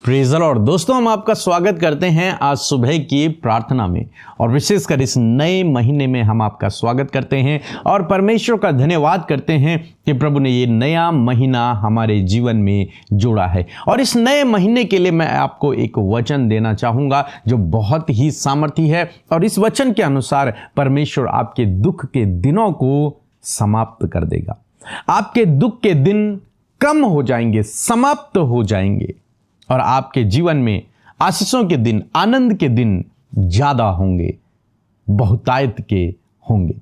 Praise the Lord. दोस्तों, हम आपका स्वागत करते हैं आज सुबह की प्रार्थना में और विशेषकर इस नए महीने में हम आपका स्वागत करते हैं और परमेश्वर का धन्यवाद करते हैं कि प्रभु ने ये नया महीना हमारे जीवन में जोड़ा है। और इस नए महीने के लिए मैं आपको एक वचन देना चाहूँगा जो बहुत ही सामर्थी है और इस वचन के अनुसार परमेश्वर आपके दुख के दिनों को समाप्त कर देगा। आपके दुख के दिन कम हो जाएंगे, समाप्त हो जाएंगे और आपके जीवन में आशीषों के दिन, आनंद के दिन ज्यादा होंगे, बहुतायत के होंगे।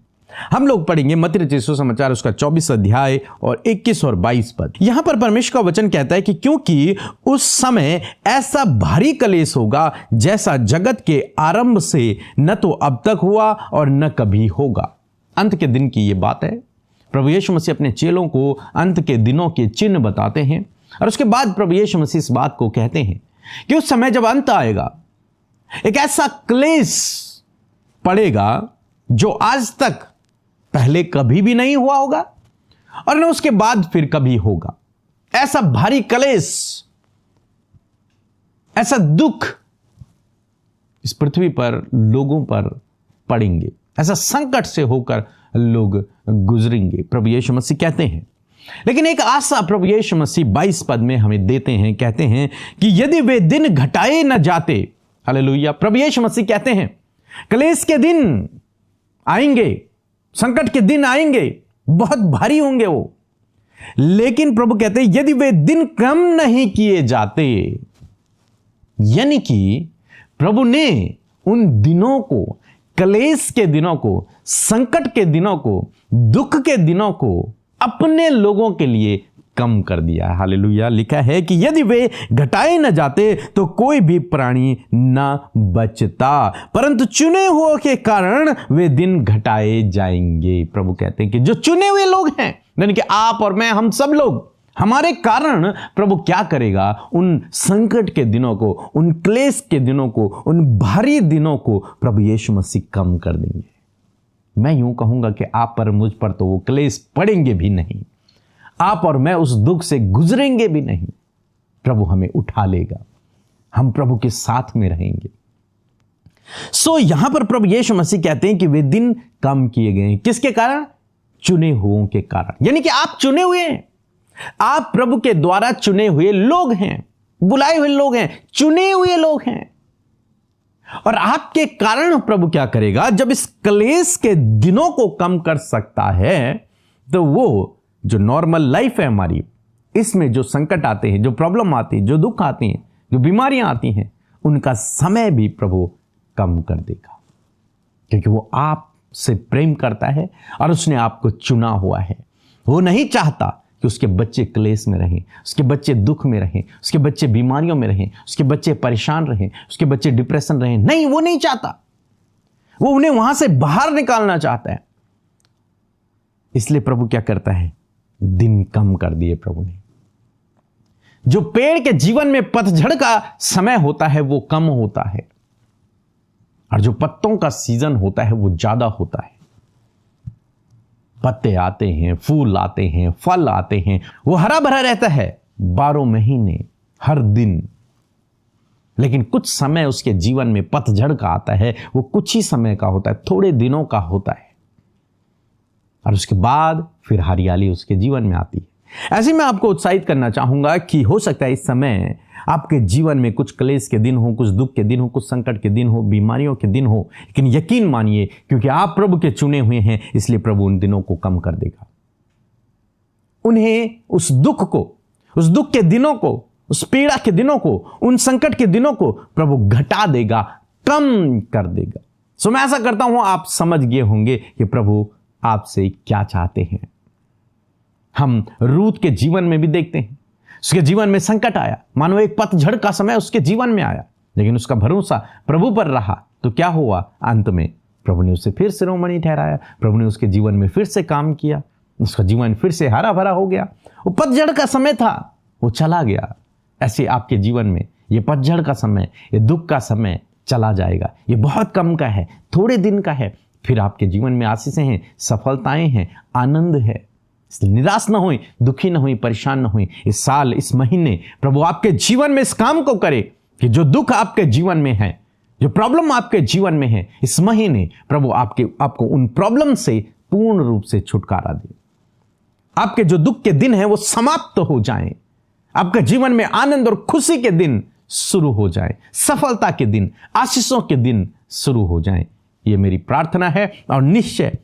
हम लोग पढ़ेंगे मत्ती रचित सुसमाचार उसका 24 अध्याय और 21 और 22 पद। यहां पर परमेश्वर का वचन कहता है कि क्योंकि उस समय ऐसा भारी कलेश होगा जैसा जगत के आरंभ से न तो अब तक हुआ और न कभी होगा। अंत के दिन की यह बात है। प्रभु यीशु मसीह अपने चेलों को अंत के दिनों के चिन्ह बताते हैं और उसके बाद प्रभु यीशु मसीह इस बात को कहते हैं कि उस समय जब अंत आएगा, एक ऐसा क्लेश पड़ेगा जो आज तक पहले कभी भी नहीं हुआ होगा और न उसके बाद फिर कभी होगा। ऐसा भारी क्लेश, ऐसा दुख इस पृथ्वी पर लोगों पर पड़ेंगे, ऐसा संकट से होकर लोग गुजरेंगे, प्रभु यीशु मसीह कहते हैं। लेकिन एक आशा प्रभु यीशु मसीह 22 पद में हमें देते हैं, कहते हैं कि यदि वे दिन घटाए न जाते, हालेलुया। प्रभु यीशु मसीह कहते हैं क्लेश के दिन आएंगे, संकट के दिन आएंगे, बहुत भारी होंगे वो, लेकिन प्रभु कहते हैं यदि वे दिन कम नहीं किए जाते, यानी कि प्रभु ने उन दिनों को, क्लेश के दिनों को, संकट के दिनों को, दुख के दिनों को अपने लोगों के लिए कम कर दिया। हालेलुया। लिखा है कि यदि वे घटाए न जाते तो कोई भी प्राणी न बचता, परंतु चुने हुए के कारण वे दिन घटाए जाएंगे। प्रभु कहते हैं कि जो चुने हुए लोग हैं, यानी कि आप और मैं, हम सब लोग, हमारे कारण प्रभु क्या करेगा, उन संकट के दिनों को, उन क्लेश के दिनों को, उन भारी दिनों को प्रभु यीशु मसीह कम कर देंगे। मैं यूं कहूंगा कि आप पर, मुझ पर तो वो क्लेश पड़ेंगे भी नहीं, आप और मैं उस दुख से गुजरेंगे भी नहीं। प्रभु हमें उठा लेगा, हम प्रभु के साथ में रहेंगे। यहां पर प्रभु यीशु मसीह कहते हैं कि वे दिन कम किए गए हैं। किसके कारण? चुने हुओं के कारण। यानी कि आप चुने हुए हैं, आप प्रभु के द्वारा चुने हुए लोग हैं, बुलाए हुए लोग हैं, चुने हुए लोग हैं। और आपके कारण प्रभु क्या करेगा, जब इस क्लेश के दिनों को कम कर सकता है, तो वो जो नॉर्मल लाइफ है हमारी, इसमें जो संकट आते हैं, जो प्रॉब्लम आती है, जो दुख आती हैं, जो बीमारियां आती हैं, उनका समय भी प्रभु कम कर देगा, क्योंकि वो आपसे प्रेम करता है और उसने आपको चुना हुआ है। वो नहीं चाहता कि उसके बच्चे क्लेश में रहें, उसके बच्चे दुख में रहें, उसके बच्चे बीमारियों में रहें, उसके बच्चे परेशान रहें, उसके बच्चे डिप्रेशन रहें। नहीं, वो नहीं चाहता। वो उन्हें वहां से बाहर निकालना चाहता है। इसलिए प्रभु क्या करता है, दिन कम कर दिए प्रभु ने। जो पेड़ के जीवन में पतझड़ का समय होता है वो कम होता है और जो पत्तों का सीजन होता है वो ज्यादा होता है। पत्ते आते हैं, फूल आते हैं, फल आते हैं, वो हरा भरा रहता है 12 महीने, हर दिन। लेकिन कुछ समय उसके जीवन में पतझड़ का आता है, वो कुछ ही समय का होता है, थोड़े दिनों का होता है और उसके बाद फिर हरियाली उसके जीवन में आती है। ऐसे मैं आपको उत्साहित करना चाहूंगा कि हो सकता है इस समय आपके जीवन में कुछ क्लेश के दिन हो, कुछ दुख के दिन हो, कुछ संकट के दिन हो, बीमारियों के दिन हो, लेकिन यकीन मानिए क्योंकि आप प्रभु के चुने हुए हैं, इसलिए प्रभु उन दिनों को कम कर देगा। उन्हें उस दुख को, उस दुख के दिनों को, उस पीड़ा के दिनों को, उन संकट के दिनों को प्रभु घटा देगा, कम कर देगा। मैं ऐसा करता हूं आप समझ गए होंगे कि प्रभु आपसे क्या चाहते हैं। हम रूत के जीवन में भी देखते हैं, उसके जीवन में संकट आया, मानो एक पतझड़ का समय उसके जीवन में आया, लेकिन उसका भरोसा प्रभु पर रहा तो क्या हुआ, अंत में प्रभु ने उसे फिर शिरोमणि ठहराया, प्रभु ने उसके जीवन में फिर से काम किया, उसका जीवन फिर से हरा भरा हो गया। वो पतझड़ का समय था, वो चला गया। ऐसे आपके जीवन में ये पतझड़ का समय, ये दुख का समय चला जाएगा। ये बहुत कम का है, थोड़े दिन का है, फिर आपके जीवन में आशीषें हैं, सफलताएं हैं, आनंद है। इसलिए निराश ना होए, दुखी ना होए, परेशान ना होए। इस साल, इस महीने प्रभु आपके जीवन में इस काम को करे कि जो दुख आपके जीवन में है, जो प्रॉब्लम आपके जीवन में है, इस महीने प्रभु आपको उन प्रॉब्लम से पूर्ण रूप से छुटकारा दे। आपके जो दुख के दिन हैं वो समाप्त हो जाएं। आपके जीवन में आनंद और खुशी के दिन शुरू हो जाए, सफलता के दिन, आशीषों के दिन शुरू हो जाए। ये मेरी प्रार्थना है और निश्चय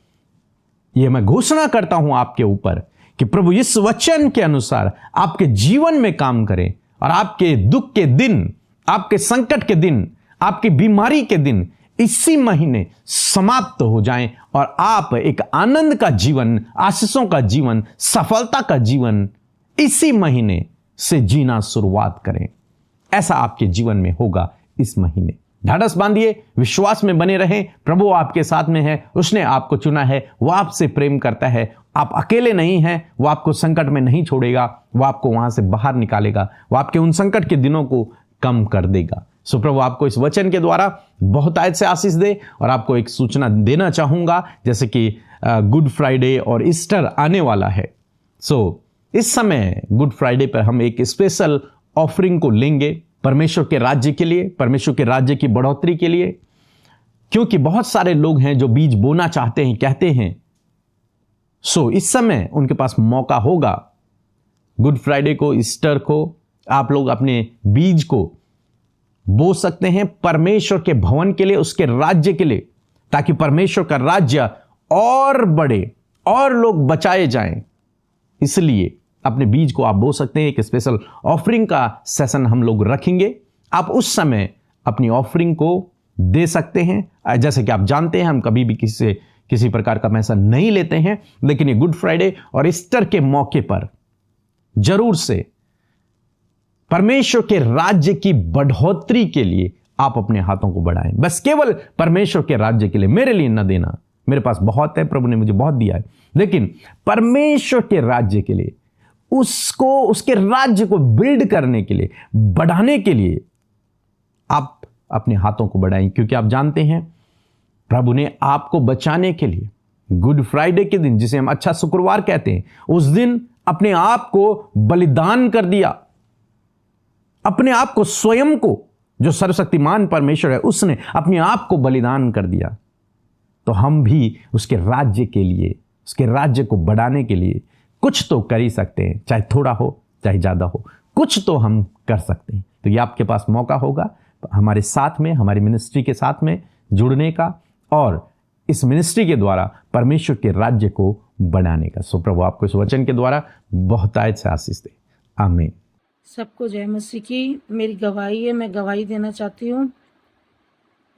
ये मैं घोषणा करता हूं आपके ऊपर कि प्रभु इस वचन के अनुसार आपके जीवन में काम करे और आपके दुख के दिन, आपके संकट के दिन, आपकी बीमारी के दिन इसी महीने समाप्त हो जाएं और आप एक आनंद का जीवन, आशीषों का जीवन, सफलता का जीवन इसी महीने से जीना शुरुआत करें। ऐसा आपके जीवन में होगा इस महीने। ढाढ़स बांधिए, विश्वास में बने रहें। प्रभु आपके साथ में है, उसने आपको चुना है, वह आपसे प्रेम करता है। आप अकेले नहीं हैं, वो आपको संकट में नहीं छोड़ेगा, वो आपको वहां से बाहर निकालेगा, वो आपके उन संकट के दिनों को कम कर देगा। सो प्रभु आपको इस वचन के द्वारा बहुत आयत से आशीष दे। और आपको एक सूचना देना चाहूंगा, जैसे कि गुड फ्राइडे और ईस्टर आने वाला है। सो इस समय गुड फ्राइडे पर हम एक स्पेशल ऑफरिंग को लेंगे परमेश्वर के राज्य के लिए, परमेश्वर के राज्य की बढ़ोतरी के लिए। क्योंकि बहुत सारे लोग हैं जो बीज बोना चाहते हैं, कहते हैं। सो इस समय उनके पास मौका होगा। गुड फ्राइडे को, ईस्टर को आप लोग अपने बीज को बो सकते हैं परमेश्वर के भवन के लिए, उसके राज्य के लिए, ताकि परमेश्वर का राज्य और बढ़े और लोग बचाए जाएं। इसलिए अपने बीज को आप बो सकते हैं। एक स्पेशल ऑफरिंग का सेशन हम लोग रखेंगे। आप उस समय अपनी ऑफरिंग को दे सकते हैं। जैसे कि आप जानते हैं, हम कभी भी किसी प्रकार का पैसा नहीं लेते हैं, लेकिन ये गुड फ्राइडे और ईस्टर के मौके पर जरूर से परमेश्वर के राज्य की बढ़ोतरी के लिए आप अपने हाथों को बढ़ाएं। बस केवल परमेश्वर के राज्य के लिए, मेरे लिए न देना। मेरे पास बहुत है, प्रभु ने मुझे बहुत दिया है, लेकिन परमेश्वर के राज्य के लिए, उसके राज्य को बिल्ड करने के लिए, बढ़ाने के लिए आप अपने हाथों को बढ़ाएं। क्योंकि आप जानते हैं, प्रभु ने आपको बचाने के लिए गुड फ्राइडे के दिन, जिसे हम अच्छा शुक्रवार कहते हैं, उस दिन अपने आप को बलिदान कर दिया। अपने आप को, स्वयं को, जो सर्वशक्तिमान परमेश्वर है, उसने अपने आप को बलिदान कर दिया। तो हम भी उसके राज्य के लिए, उसके राज्य को बढ़ाने के लिए कुछ तो कर ही सकते हैं। चाहे थोड़ा हो, चाहे ज्यादा हो, कुछ तो हम कर सकते हैं। तो ये आपके पास मौका होगा हमारे साथ में, हमारी मिनिस्ट्री के साथ में जुड़ने का और इस मिनिस्ट्री के द्वारा परमेश्वर के राज्य को बढ़ाने का। सो प्रभु आपको इस वचन के द्वारा बहुतायत से आशीष दे। आमीन। सबको जय मसीह की। मेरी गवाही है, मैं गवाही देना चाहती हूँ।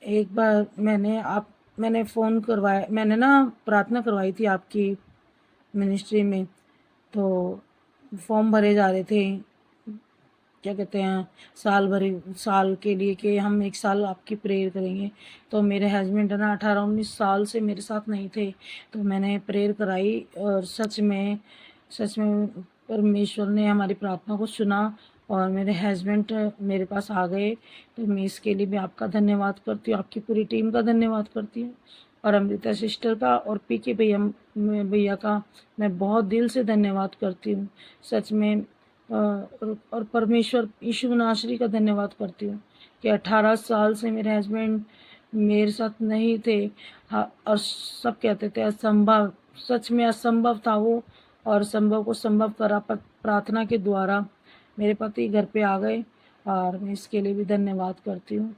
एक बार मैंने फ़ोन करवाया, मैंने प्रार्थना करवाई थी आपकी मिनिस्ट्री में। तो फॉर्म भरे जा रहे थे, क्या कहते हैं, साल के लिए कि हम 1 साल आपकी प्रेयर करेंगे। तो मेरे हस्बैंड 18-19 साल से मेरे साथ नहीं थे। तो मैंने प्रेयर कराई और सच में परमेश्वर ने हमारी प्रार्थना को सुना और मेरे हस्बैंड मेरे पास आ गए। तो मैं इसके लिए भी आपका धन्यवाद करती हूँ, आपकी पूरी टीम का धन्यवाद करती हूँ और अमृता सिस्टर का और पीके भैया का मैं बहुत दिल से धन्यवाद करती हूँ सच में। और परमेश्वर यीशु नासरी का धन्यवाद करती हूँ कि 18 साल से मेरे हस्बैंड मेरे साथ नहीं थे। और सब कहते थे असंभव, सच में असंभव था वो, और संभव को संभव करा प्रार्थना के द्वारा मेरे पति घर पे आ गए। और मैं इसके लिए भी धन्यवाद करती हूँ,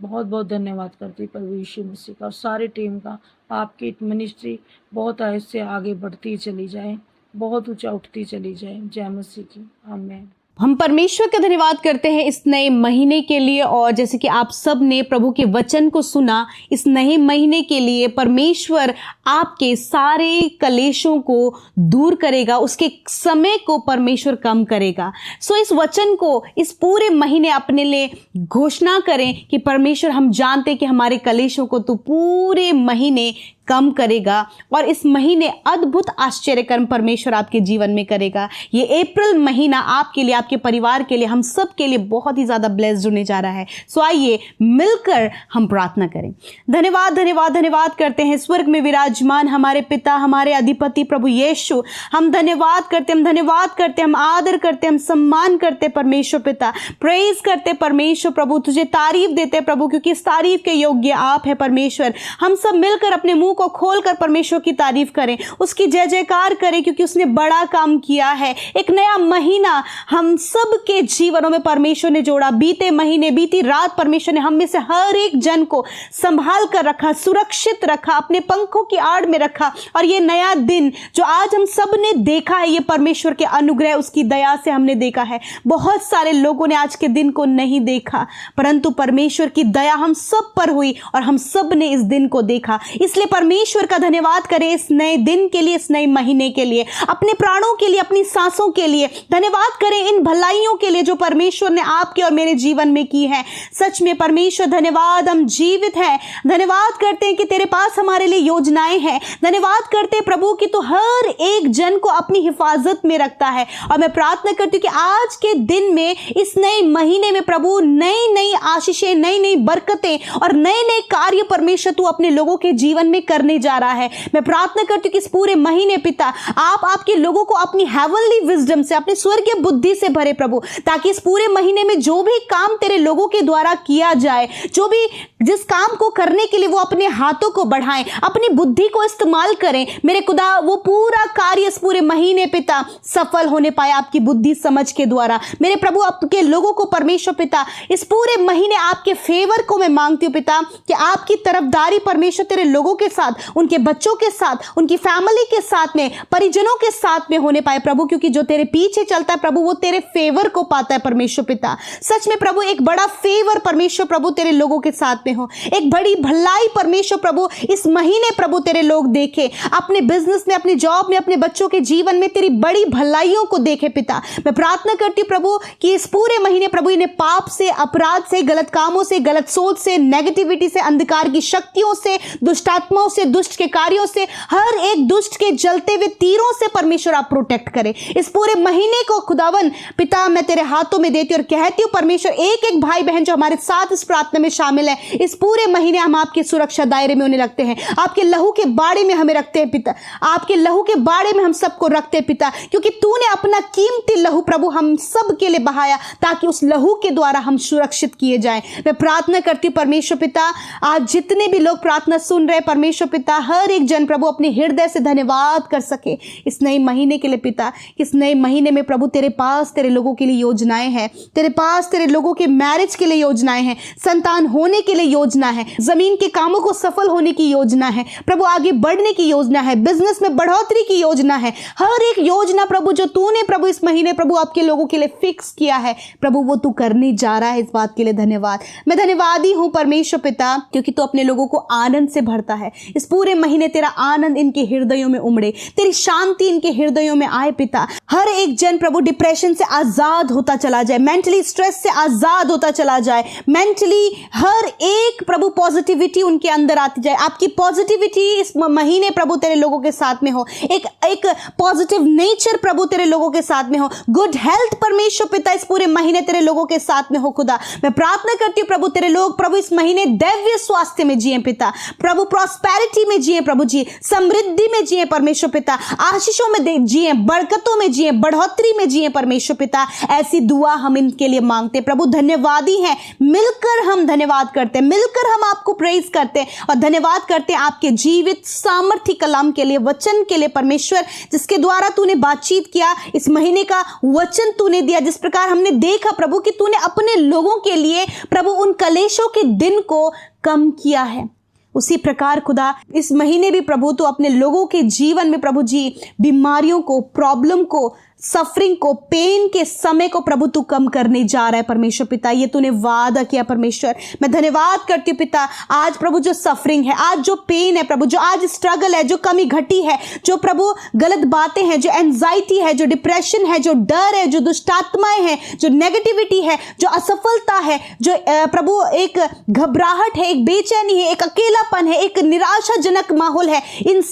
बहुत बहुत धन्यवाद करती हूँ प्रभु यीशु मसीह का और सारी टीम का। आपकी मिनिस्ट्री बहुत ऐसे आगे बढ़ती चली जाए, बहुत ऊंचा उठती चली जाए। जय मसीह की। आमीन। हम परमेश्वर का धन्यवाद करते हैं इस नए महीने के लिए। और जैसे कि आप सब ने प्रभु के वचन को सुना, इस नए महीने के लिए परमेश्वर आपके सारे कलेशों को दूर करेगा, उसके समय को परमेश्वर कम करेगा। सो इस वचन को इस पूरे महीने अपने लिए घोषणा करें कि परमेश्वर, हम जानते कि हमारे कलेशों को तो पूरे महीने कम करेगा और इस महीने अद्भुत आश्चर्यकर्म परमेश्वर आपके जीवन में करेगा। ये अप्रैल महीना आपके लिए, आपके परिवार के लिए, हम सब के लिए बहुत ही ज़्यादा ब्लेस्ड होने जा रहा है। सो आइए मिलकर हम प्रार्थना करें। धन्यवाद धन्यवाद धन्यवाद करते हैं स्वर्ग में विराजमान हमारे पिता, हमारे अधिपति प्रभु यीशु। हम धन्यवाद करते, हम धन्यवाद करते, हम आदर करते, हम सम्मान करते परमेश्वर पिता, प्रेज करते परमेश्वर प्रभु, तुझे तारीफ देते प्रभु, क्योंकि इस तारीफ के योग्य आप है परमेश्वर। हम सब मिलकर अपने मुंह को खोलकर परमेश्वर की तारीफ करें, उसकी जय जयकार करें, क्योंकि उसने बड़ा काम किया है। एक नया महीना हम सब के जीवनों में परमेश्वर ने जोड़ा। बीते महीने, बीती रात परमेश्वर ने हम में से हर एक जन को संभाल कर रखा, सुरक्षित रखा, अपने पंखों की आड़ में रखा। और ये नया दिन जो आज हम सब ने देखा है, ये परमेश्वर के अनुग्रह, उसकी दया से हमने देखा है। बहुत सारे लोगों ने आज के दिन को नहीं देखा, परंतु परमेश्वर की दया हम सब पर हुई और हम सब ने इस दिन को देखा। इसलिए परमेश्वर का धन्यवाद करें इस नए दिन के लिए, इस नए महीने के लिए, अपने प्राणों के लिए, अपनी सांसों के लिए। धन्यवाद करें इन भलाइयों के लिए जो परमेश्वर ने आपके और मेरे जीवन में की है। सच में परमेश्वर धन्यवाद, हम जीवित हैं। धन्यवाद करते हैं कि तेरे पास हमारे लिए योजनाएं हैं। धन्यवाद करते हैं प्रभु कि तू हर एक जन को अपनी हिफाजत में रखता है। और मैं प्रार्थना करती हूँ कि आज के दिन में, इस नए महीने में प्रभु, नई नई आशीषें, नई नई बरकतें और नए नए कार्य परमेश्वर तू अपने लोगों के जीवन में करने जा रहा है। मैं प्रार्थना करती हूँ कि इस पूरे महीने पिता आप आपके लोगों को अपनी हेवनली विजडम से, अपनी स्वर्गीय बुद्धि से भरे प्रभु, ताकि इस पूरे महीने में जो भी काम तेरे लोगों के द्वारा किया जाए, जो भी जिस काम को करने के लिए वो अपने हाथों को बढ़ाएं, अपनी बुद्धि को इस्तेमाल करें, मेरे खुदा वो पूरा कार्य इस पूरे महीने पिता सफल होने पाए आपकी बुद्धि समझ के द्वारा। मेरे प्रभु आपके लोगों को परमेश्वर पिता इस पूरे महीने आपके फेवर को मैं मांगती हूँ पिता, कि आपकी तरफदारी परमेश्वर तेरे लोगों के साथ, उनके बच्चों के साथ, उनकी फैमिली के साथ में, परिजनों के साथ में होने पाए प्रभु, क्योंकि जो तेरे पीछे चलता है प्रभु वो तेरे फेवर को पाता है परमेश्वर पिता। सच में प्रभु एक बड़ा फेवर परमेश्वर प्रभु तेरे लोगों के साथ में हो, एक बड़ी भलाई परमेश्वर प्रभु इस महीने प्रभु तेरे लोग देखे, अपने बिजनेस में, अपने जॉब में, अपने बच्चों के जीवन में तेरी बड़ी भलाइयों को देखे पिता। मैं प्रार्थना करती हूँ प्रभु कि इस पूरे महीने प्रभु इन्हें पाप से, अपराध से, गलत कामों से, गलत सोच से, नेगेटिविटी से, अंधकार की शक्तियों से, दुष्टात्माओं से, दुष्ट के कार्यों से, हर एक दुष्ट के जलते हुए तीरों से परमेश्वर आप प्रोटेक्ट करें। इस पूरे महीने को खुदावन पिता मैं तेरे हाथों में देती हूँ और कहती हूँ परमेश्वर एक एक भाई बहन जो हमारे साथ इस प्रार्थना में शामिल है, इस पूरे महीने हम आपके सुरक्षा दायरे में उन्हें रखते हैं, आपके लहू के बाड़े में हमें रखते हैं पिता, आपके लहू के बाड़े में हम सबको रखते हैं पिता, क्योंकि तूने अपना कीमती लहू प्रभु हम सब के लिए बहाया, ताकि उस लहू के द्वारा हम सुरक्षित किए जाएं। मैं प्रार्थना करती हूँ परमेश्वर पिता, आज जितने भी लोग प्रार्थना सुन रहे परमेश्वर पिता, हर एक जन प्रभु अपने हृदय से धन्यवाद कर सके इस नए महीने के लिए पिता। इस नए महीने में प्रभु तेरे पास तेरे लोगों के लिए योजनाएं हैं, तेरे पास तेरे लोगों के मैरिज के लिए योजनाएं हैं, संतान होने के लिए योजना है, जमीन के कामों को सफल होने की योजना है प्रभु, आगे बढ़ने की योजना है, बिजनेस में बढ़ोतरी की योजना है। हर एक योजना प्रभु जो तूने प्रभु इस महीने प्रभु आपके लोगों के लिए फिक्स किया है प्रभु, वो तू करने जा रहा है। इस बात के लिए धन्यवाद। मैं धन्यवादी हूं परमेश्वर पिता, क्योंकि तू अपने लोगों को आनंद से भरता है। इस पूरे महीने तेरा आनंद इनके हृदयों में उमड़े, तेरी शांति इनके हृदयों में आए पिता। हर एक जन प्रभु डिप्रेशन से आजाद होता चला जाए, मेंटली स्ट्रेस से आजाद होता चला जाए, मेंटली हर एक प्रभु पॉजिटिविटी उनके अंदर आती जाए। आपकी पॉजिटिविटी इस महीने प्रभु तेरे लोगों के साथ में हो, एक पॉजिटिव नेचर प्रभु तेरे लोगों के साथ में हो, गुड हेल्थ परमेश्वर पिता इस पूरे महीने तेरे लोगों के साथ में हो खुदा। मैं प्रार्थना करती हूँ प्रभु तेरे लोग प्रभु इस महीने दैवीय स्वास्थ्य में जिए पिता, प्रभु प्रॉस्पेरिटी में जिए प्रभु जी, समृद्धि में जिए परमेश्वर पिता, आशीषों में जिए, बरकतों में जिए, बढ़ोतरी में जिए परमेश्वर पिता। ऐसी दुआ हम इनके लिए मांगते प्रभु। धन्यवादी हैं, मिलकर हम धन्यवाद करते हैं, मिलकर हम आपको प्रेज करते हैं और धन्यवाद करते हैं आपके जीवित सामर्थ्य कलाम के लिए, वचन के लिए परमेश्वर, जिसके द्वारा तूने बातचीत किया, इस महीने का वचन तूने दिया, जिस प्रकार हमने देखा प्रभु कि तूने अपने लोगों के लिए प्रभु उन कलेशों के दिन को कम किया है, उसी प्रकार खुदा इस महीने भी प्रभु तो अपने लोगों के जीवन में प्रभु जी बीमारियों को, प्रॉब्लम को, सफरिंग को, पेन के समय को प्रभु तू कम करने जा रहा है परमेश्वर पिता। ये तूने वादा किया परमेश्वर। मैं धन्यवाद करती हूँ पिता, आज प्रभु जो सफरिंग है, आज जो पेन है प्रभु, जो आज स्ट्रगल है, जो कमी घटी है, जो प्रभु गलत बातें हैं, जो एंजाइटी है, जो डिप्रेशन है, जो डर है, जो दुष्टात्माएं हैं, जो नेगेटिविटी है, जो असफलता है, जो प्रभु एक घबराहट है, एक बेचैनी है, एक अकेलापन है, एक निराशाजनक माहौल है, इन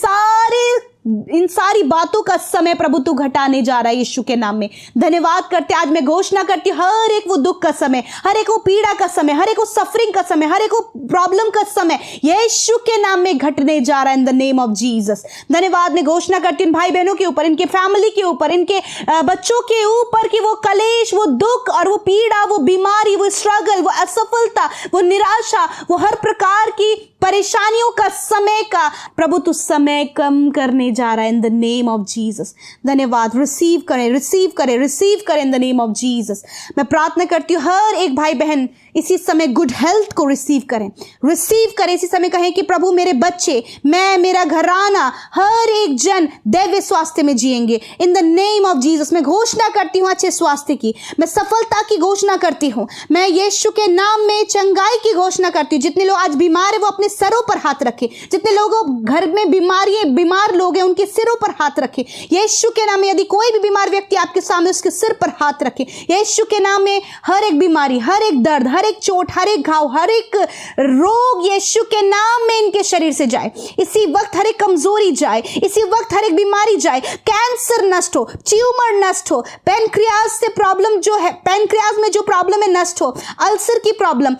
सारी बातों का समय प्रभु तू घटाने जा रहा है यीशु के नाम में। धन्यवाद करते, आज मैं घोषणा करती हूँ, हर एक वो दुख का समय, हर एक वो पीड़ा का समय, हर एक वो सफरिंग का समय, हर एक वो प्रॉब्लम का समय यीशु के नाम में घटने जा रहा है in the name of Jesus. धन्यवाद, मैं घोषणा करती हूँ भाई बहनों के ऊपर, इनके फैमिली के ऊपर, इनके बच्चों के ऊपर कि वो कलेश, वो दुख और वो पीड़ा, वो बीमारी, वो स्ट्रगल, वो असफलता, वो निराशा, वो हर प्रकार की परेशानियों का समय का प्रभु तू समय कम करने जा रहा है in the name of Jesus. धन्यवाद, रिसीव करें, रिसीव करें, रिसीव करें in the name of Jesus. मैं प्रार्थना करती हूँ हर एक भाई बहन इसी समय गुड हेल्थ को रिसीव करें, रिसीव करें। इसी समय कहें कि प्रभु मेरे बच्चे, मैं, मेरा घराना, हर एक जन दैव्य स्वास्थ्य में जिएंगे in the name of Jesus. मैं घोषणा करती हूँ अच्छे स्वास्थ्य की, मैं सफलता की घोषणा करती हूँ, मैं यीशु के नाम में चंगाई की घोषणा करती हूँ। जितने लोग आज बीमार है वो अपने सरों पर हाथ रखें, जितने लोगों घर में बीमार लोग हैं उनके सिरों पर हाथ रखें यीशु के नाम में। यदि कोई भी बीमार व्यक्ति आपके सामने, उसके सिर पर हाथ रखें यीशु के नाम में। हर एक बीमारी, हर एक दर्द, हर एक चोट, हर एक घाव, हर एक रोग यीशु के नाम में इनके शरीर से जाए। इसी वक्त हर एक कमजोरी जाए, इसी वक्त हर एक बीमारी जाए, कैंसर नष्ट हो, ट्यूमर नष्ट हो, पैनक्रियाज से प्रॉब्लम जो है, पैनक्रियाज में जो प्रॉब्लम है नष्ट हो, अल्सर की प्रॉब्लम,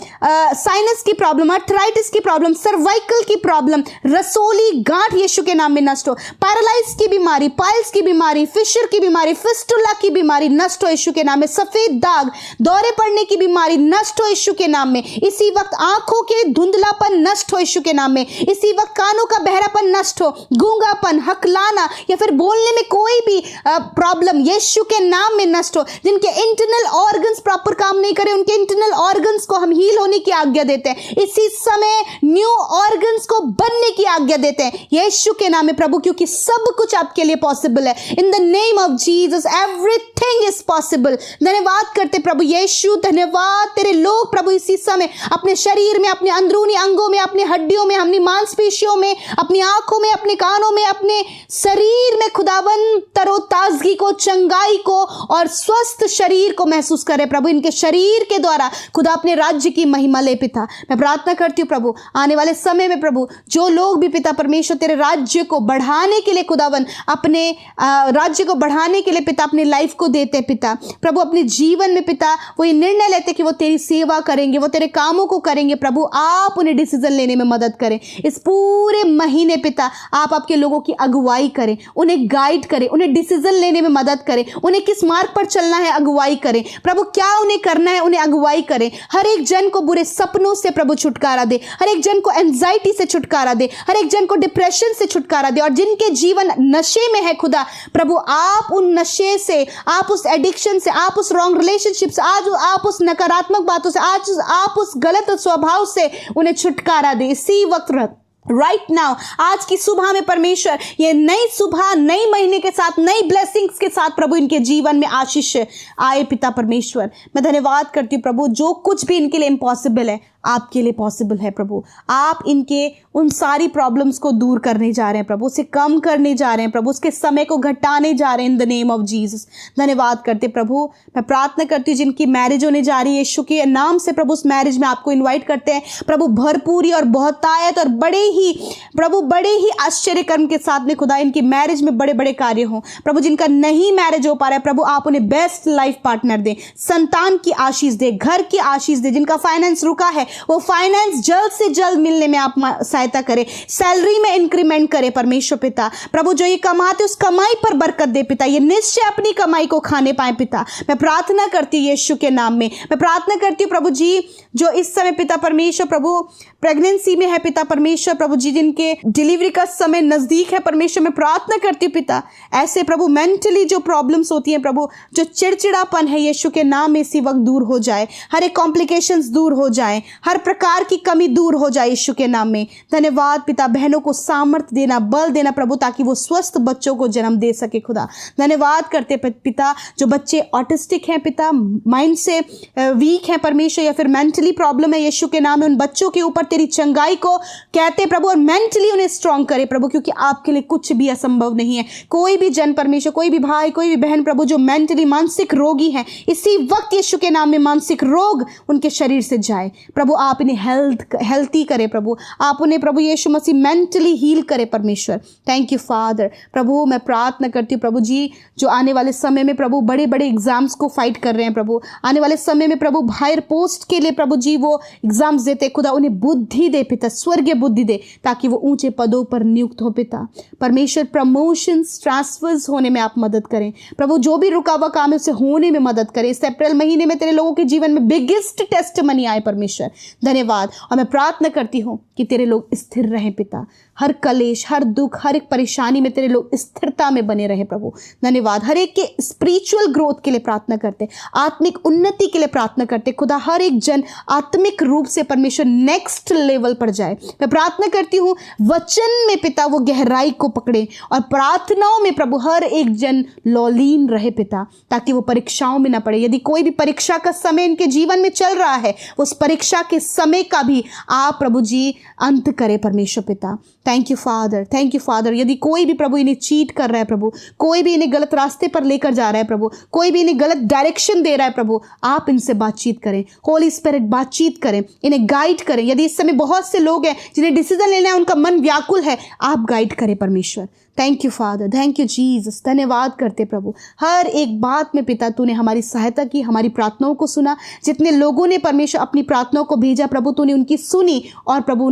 साइनस की प्रॉब्लम, आर्थराइटिस की प्रॉब्लम, सर्वाइकल की प्रॉब्लम, रसोली गांठ यीशु के नाम में नष्ट हो, पैरालाइज की बीमारी, पाइल्स की बीमारी, फिशर की बीमारी, फिस्टुला की बीमारी नष्ट हो यीशु के नाम में। सफेद दाग, दौरे पड़ने की बीमारी नष्ट हो यीशु के नाम में। इसी वक्त आंखों के धुंधलापन नष्ट हो यीशु के नाम में। इसी वक्त कानों का बहरापन नष्ट हो, गूंगापन, हकलाना या फिर बोलने में कोई भी प्रॉब्लम यीशु के नाम में नष्ट हो। जिनके इंटरनल ऑर्गन्स प्रॉपर काम नहीं करे, उनके इंटरनल ऑर्गन्स को हम हील होने की आज्ञा देते हैं। इसी समय न्यू ऑर्गन्स को बनने की आज्ञा देते हैं यीशु के नाम में प्रभु, क्योंकि सब कुछ आपके लिए पॉसिबल है in the name of Jesus. Everything is possible. धन्यवाद करते प्रभु यीशु, धन्यवाद तेरे लोग प्रभु इसी समय अपने शरीर में, अपने अंदरूनी अंगों में, अपने हड्डियों में, अपनी मांसपेशियों में, अपनी आंखों में, अपने कानों में, अपने शरीर में खुदावन तरोताजगी को, चंगाई को और स्वस्थ शरीर को महसूस करे प्रभु। इनके शरीर के द्वारा खुदा अपने राज्य की महिमा ले पिता। मैं प्रार्थना करती हूँ प्रभु आने वाले समय में प्रभु जो लोग भी पिता परमेश्वर तेरे राज्य को बढ़ाने के लिए खुदावन, अपने राज्य को बढ़ाने के लिए पिता अपनी लाइफ को देते पिता प्रभु, अपने जीवन में पिता वो ये निर्णय लेते कि वो तेरी सेवा करेंगे, वो तेरे कामों को करेंगे प्रभु, आप उन्हें डिसीजन लेने में मदद करें। इस पूरे महीने पिता आप आपके लोगों की अगुवाई करें, उन्हें गाइड करें, उन्हें डिसीजन लेने में मदद करें, उन्हें किस मार्ग पर चलना है अगुवाई करें प्रभु, क्या उन्हें करना है उन्हें अगुवाई करें। हर एक जन को बुरे सपनों से प्रभु छुटकारा दे, हर एक जन को एंजाइटी से छुटकारा दे, हर एक जन को डिप्रेशन से छुटकारा दे। और जिनके जीवन नशे में है खुदा प्रभु, आप उन नशे से, आप उस एडिक्शन से, आप उस रॉन्ग रिलेशनशिप से, आज आप उस नकारात्मक बातों से, आज आप उस गलत स्वभाव से उन्हें छुटकारा दे इसी वक्त राइट नाउ। आज की सुबह में परमेश्वर ये नई सुबह, नई महीने के साथ, नई ब्लेसिंग्स के साथ प्रभु इनके जीवन में आशीष आए पिता परमेश्वर। मैं धन्यवाद करती हूँ प्रभु, जो कुछ भी इनके लिए इम्पॉसिबल है आपके लिए पॉसिबल है प्रभु। आप इनके उन सारी प्रॉब्लम्स को दूर करने जा रहे हैं प्रभु, उसे कम करने जा रहे हैं प्रभु, उसके समय को घटाने जा रहे हैं in the name of Jesus. धन्यवाद करते प्रभु। मैं प्रार्थना करती हूँ जिनकी मैरिज होने जा रही है यीशु के नाम से प्रभु, उस मैरिज में आपको इन्वाइट करते हैं प्रभु, भरपूरी और बहुतायत और बड़े ही आश्चर्य कर्म के साथ में खुदा इनकी मैरिज में बड़े बड़े कार्य हों प्रभु। जिनका नहीं मैरिज हो पा रहा है प्रभु, आप उन्हें बेस्ट लाइफ पार्टनर दें, संतान की आशीष दे, घर की आशीष दे। जिनका फाइनेंस रुका है वो फाइनेंस जल्द से जल्द मिलने में आप सहायता करें, सैलरी में इंक्रीमेंट करें परमेश्वर पिता प्रभु। जो ये कमाते उस कमाई पर बरकत दे पिता, ये निश्चय अपनी कमाई को खाने पाए पिता। मैं प्रार्थना करती हूँ यीशु के नाम में, मैं प्रार्थना करती हूँ प्रभु जी जो इस समय पिता परमेश्वर प्रभु प्रेगनेंसी में है पिता परमेश्वर प्रभु जी, जिनके डिलीवरी का समय नजदीक है परमेश्वर, मैं प्रार्थना करती हूँ पिता ऐसे प्रभु मेंटली जो प्रॉब्लम्स होती हैं प्रभु, जो चिड़चिड़ापन है यीशु के नाम में इसी वक्त दूर हो जाए, हर एक कॉम्प्लिकेशंस दूर हो जाए, हर प्रकार की कमी दूर हो जाए यीशु के नाम में। धन्यवाद पिता, बहनों को सामर्थ्य देना, बल देना प्रभु, ताकि वो स्वस्थ बच्चों को जन्म दे सके खुदा। धन्यवाद करते पिता, जो बच्चे ऑटिस्टिक हैं पिता, माइंड से वीक हैं परमेश्वर, या फिर मेंटली प्रॉब्लम है, यीशु के नाम में उन बच्चों के ऊपर तेरी चंगाई को कहते प्रभु, और मेंटली उन्हें स्ट्रांग करे प्रभु, क्योंकि आपके लिए कुछ भी असंभव नहीं है। कोई भी जन परमेश्वर, कोई भी भाई, कोई भी बहन प्रभु जो मेंटली मानसिक रोगी है, इसी वक्त यीशु के नाम में मानसिक रोग उनके शरीर से जाए प्रभु। आप इन्हें हेल्थी करे प्रभु, आप उन्हें प्रभु यीशु मसीह मेंटली हील करे परमेश्वर। Thank you father. प्रभु मैं प्रार्थना करती हूँ प्रभु जी, जो आने वाले समय में प्रभु बड़े बड़े एग्जाम्स को फाइट कर रहे हैं प्रभु, आने वाले समय में प्रभु हायर पोस्ट के लिए प्रभु जी वो एग्जाम्स देते खुदा, उन्हें बुद्धि दे पिता, स्वर्गीय बुद्धि दे, ताकि वो ऊंचे पदों पर नियुक्त हो पिता परमेश्वर। प्रमोशंस, ट्रांसफर्स होने में आप मदद करें प्रभु, जो भी रुका हुआ काम है उसे होने में मदद करें। इस अप्रैल महीने में तेरे लोगों के जीवन में बिगेस्ट टेस्टमनी आए परमेश्वर। धन्यवाद। और मैं प्रार्थना करती हूँ कि तेरे लोग स्थिर रहें पिता, हर कलेश, हर दुख, हर एक परेशानी में तेरे लोग स्थिरता में बने रहे प्रभु। धन्यवाद। हर एक के स्पिरिचुअल ग्रोथ के लिए प्रार्थना करते, आत्मिक उन्नति के लिए प्रार्थना करते खुदा, हर एक जन आत्मिक रूप से परमेश्वर नेक्स्ट लेवल पर जाए। मैं प्रार्थना करती हूँ वचन में पिता वो गहराई को पकड़े, और प्रार्थनाओं में प्रभु हर एक जन लौलीन रहे पिता, ताकि वो परीक्षाओं में ना पड़े। यदि कोई भी परीक्षा का समय इनके जीवन में चल रहा है, उस परीक्षा के समय का भी आप प्रभु जी अंत करे परमेश्वर पिता। Thank you father, thank you father. यदि कोई भी प्रभु इन्हें चीट कर रहा है प्रभु, कोई भी इन्हें गलत रास्ते पर लेकर जा रहा है प्रभु, कोई भी इन्हें गलत डायरेक्शन दे रहा है प्रभु, आप इनसे बातचीत करें, होली स्पिरिट बातचीत करें, इन्हें गाइड करें। यदि इस समय बहुत से लोग हैं जिन्हें डिसीजन लेना है, उनका मन व्याकुल है, आप गाइड करें परमेश्वर। Thank you father, thank you Jesus. धन्यवाद करते प्रभु, हर एक बात में पिता तूने हमारी सहायता की, हमारी प्रार्थनाओं को सुना। जितने लोगों ने परमेश्वर अपनी प्रार्थनाओं को भेजा प्रभु, तूने उनकी सुनी, और प्रभु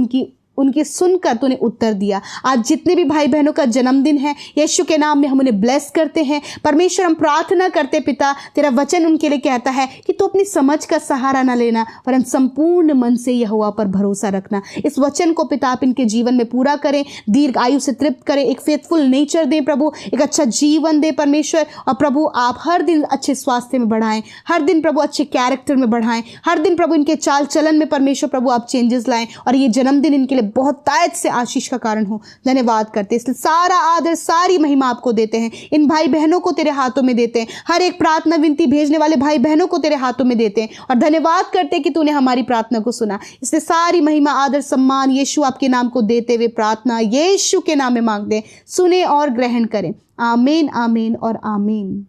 उनकी सुनकर तूने उत्तर दिया। आज जितने भी भाई बहनों का जन्मदिन है, यीशु के नाम में हम उन्हें ब्लेस करते हैं परमेश्वर। हम प्रार्थना करते पिता, तेरा वचन उनके लिए कहता है कि तू अपनी समझ का सहारा ना लेना, वरन संपूर्ण मन से यहोवा पर भरोसा रखना। इस वचन को पिता आप इनके जीवन में पूरा करें, दीर्घ आयु से तृप्त करें, एक फेथफुल नेचर दें प्रभु, एक अच्छा जीवन दे परमेश्वर। और प्रभु आप हर दिन अच्छे स्वास्थ्य में बढ़ाएं, हर दिन प्रभु अच्छे कैरेक्टर में बढ़ाएं, हर दिन प्रभु इनके चाल चलन में परमेश्वर प्रभु आप चेंजेस लाएं, और ये जन्मदिन इनके लिए बहुत तायत से आशीष का कारण हो। धन्यवाद करते, इसलिए सारा आदर, सारी महिमा आपको देते हैं। इन भाई बहनों को तेरे हाथों में देते हैं, हर एक प्रार्थना विनती भेजने वाले भाई बहनों को तेरे हाथों में देते हैं, और धन्यवाद करते कि तूने हमारी प्रार्थना को सुना। इसलिए सारी महिमा, आदर, सम्मान यीशु आपके नाम को देते हुए प्रार्थना यीशु के नाम में मांगते हैं, सुने और ग्रहण करें। आमीन, आमीन और आमीन।